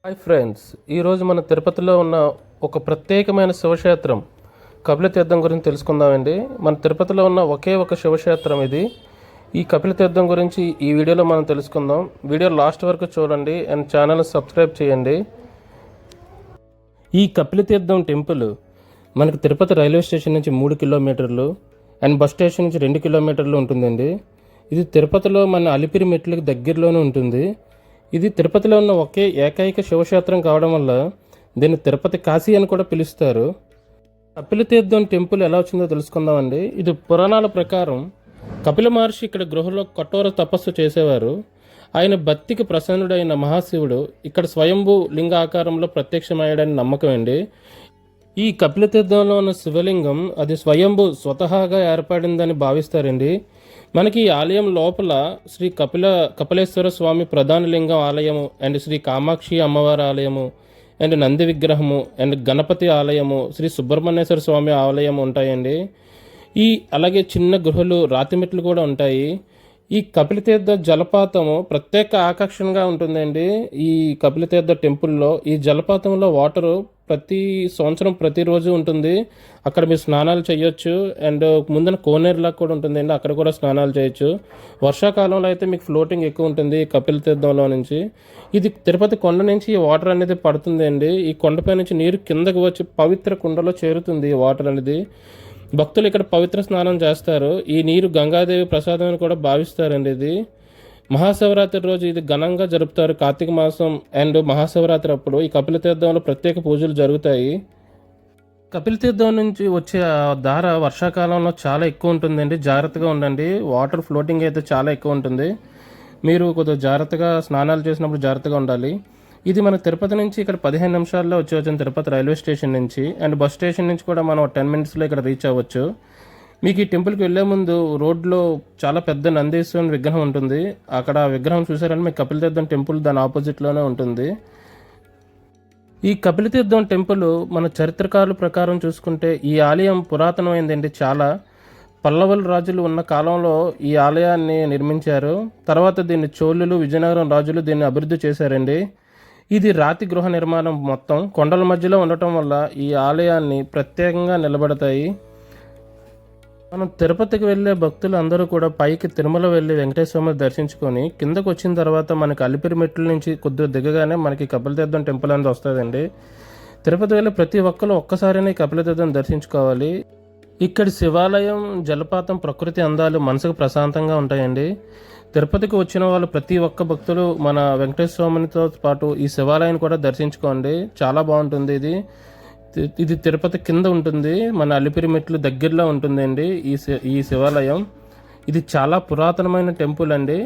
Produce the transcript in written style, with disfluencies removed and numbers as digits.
Hi friends, ఈరోజు మన తిరుపతిలో ఉన్న ఒక ప్రత్యేకమైన శివక్షేత్రం కపిలతీర్థం గురించి తెలుసుకుందామండి. మన తిరుపతిలో ఉన్న ఒకే ఒక శివక్షేత్రం ఇది. ఈ కపిలతీర్థం గురించి ఈ వీడియోలో మనం తెలుసుకుందాం. వీడియో లాస్ట్ వరకు చూడండి అండ్ ఛానల్ని సబ్స్క్రైబ్ చేయండి. ఈ కపిలతీర్థం టెంపుల్ మనకు తిరుపతి రైల్వే స్టేషన్ నుంచి 3 కిలోమీటర్లు అండ్ బస్ స్టేషన్ నుంచి 2 కిలోమీటర్లు ఉంటుందండి. ఇది తిరుపతిలో మన అలిపిరి మెట్లకి దగ్గరలోనే ఉంటుంది. ఇది తిరుపతిలో ఉన్న ఒకే ఏకైక శివక్షేత్రం కావడం వల్ల దీన్ని తిరుపతి కాశీ అని కూడా పిలుస్తారు. కపిలతీర్థం టెంపుల్ ఎలా వచ్చిందో తెలుసుకుందామండి. ఇది పురాణాల ప్రకారం కపిల మహర్షి ఇక్కడ గృహలో కఠోర తపస్సు చేసేవారు. ఆయన భక్తికి ప్రసన్నుడైన మహాశివుడు ఇక్కడ స్వయంభూ లింగ ఆకారంలో ప్రత్యక్షమయ్యాడని నమ్మకం అండి. ఈ కపిలతీర్థంలో ఉన్న శివలింగం అది స్వతహాగా ఏర్పడిందని భావిస్తారండి. మనకి ఈ ఆలయం లోపల శ్రీ కపిలేశ్వర స్వామి ప్రధాన లింగం ఆలయము అండ్ శ్రీ కామాక్షి అమ్మవారి ఆలయము అండ్ నంది విగ్రహము అండ్ గణపతి ఆలయము, శ్రీ సుబ్రహ్మణ్యేశ్వర స్వామి ఆలయం ఉంటాయండి. అలాగే చిన్న గుహలు, రాతిమెట్లు కూడా ఉంటాయి. ఈ కపిలతీర్థ జలపాతము ప్రత్యేక ఆకర్షణగా ఉంటుందండి. ఈ కపిలతీర్థ టెంపుల్లో ఈ జలపాతంలో వాటరు ప్రతి సంవత్సరం ప్రతిరోజు ఉంటుంది. అక్కడ మీరు స్నానాలు చేయొచ్చు అండ్ ముందున కోనేరులాగా కూడా ఉంటుందండి, అక్కడ కూడా స్నానాలు చేయొచ్చు. వర్షాకాలంలో అయితే మీకు ఫ్లోటింగ్ ఎక్కువ ఉంటుంది కపిలతీర్థంలో నుంచి. ఇది తిరుపతి కొండ నుంచి ఈ వాటర్ అనేది పడుతుందండి. ఈ కొండపై నుంచి నీరు కిందకు వచ్చి పవిత్ర కుండలో చేరుతుంది ఈ వాటర్ అనేది. భక్తులు ఇక్కడ పవిత్ర స్నానం చేస్తారు. ఈ నీరు గంగాదేవి ప్రసాదం అని కూడా భావిస్తారండి. ఇది మహాశివరాత్రి రోజు ఇది ఘనంగా జరుపుతారు. కార్తీక మాసం అండ్ మహాశివరాత్రి అప్పుడు ఈ కపిలతీర్థంలో ప్రత్యేక పూజలు జరుగుతాయి. కపిలతీర్థం నుంచి వచ్చే ధార వర్షాకాలంలో చాలా ఎక్కువ ఉంటుందండి. జాగ్రత్తగా ఉండండి. వాటర్ ఫ్లోటింగ్ అయితే చాలా ఎక్కువ ఉంటుంది. మీరు కొద్దిగా జాగ్రత్తగా స్నానాలు చేసినప్పుడు జాగ్రత్తగా ఉండాలి. ఇది మన తిరుపతి నుంచి ఇక్కడ 15 నిమిషాల్లో వచ్చిన తిరుపతి రైల్వే స్టేషన్ నుంచి అండ్ బస్ స్టేషన్ నుంచి కూడా మనం 10 మినిట్స్లో ఇక్కడ రీచ్ అవ్వచ్చు. మీకు ఈ టెంపుల్కి వెళ్ళే ముందు రోడ్లో చాలా పెద్ద నందీశ్వరుని విగ్రహం ఉంటుంది. అక్కడ ఆ విగ్రహం చూసారంటే మీకు కపిలతీర్థం టెంపుల్ దాని ఆపోజిట్లోనే ఉంటుంది. ఈ కపిలతీర్థం టెంపుల్ మన చరిత్రకారుల ప్రకారం చూసుకుంటే ఈ ఆలయం పురాతనమైందండి. చాలా పల్లవుల రాజులు ఉన్న కాలంలో ఈ ఆలయాన్ని నిర్మించారు. తర్వాత దీన్ని చోళులు, విజయనగరం రాజులు దీన్ని అభివృద్ధి చేశారండి. ఇది రాతి గృహ నిర్మాణం మొత్తం కొండల మధ్యలో ఉండటం వల్ల ఈ ఆలయాన్ని ప్రత్యేకంగా నిలబడతాయి. మనం తిరుపతికి వెళ్ళే భక్తులు అందరూ కూడా పైకి తిరుమల వెళ్ళి వెంకటేశ్వర దర్శించుకొని కిందకు వచ్చిన తర్వాత మనకి అలిపిరి మెట్ల నుంచి కొద్దిగా దిగగానే మనకి కపిలతీర్థం టెంపుల్ అనేది వస్తుందండి. తిరుపతి వెళ్ళి ప్రతి ఒక్కరు ఒక్కసారినే కపిలతీర్థం దర్శించుకోవాలి. ఇక్కడి శివాలయం, జలపాతం, ప్రకృతి అందాలు మనసుకు ప్రశాంతంగా ఉంటాయండి. తిరుపతికి వచ్చిన వాళ్ళు ప్రతి ఒక్క భక్తులు మన వెంకటేశ్వర స్వామితో పాటు ఈ శివాలయాన్ని కూడా దర్శించుకోండి. చాలా బాగుంటుంది. ఇది తిరుపతి కింద ఉంటుంది, మన అలిపిరి మెట్లు దగ్గరలో ఉంటుందండి ఈ శివాలయం. ఇది చాలా పురాతనమైన టెంపుల్ అండి.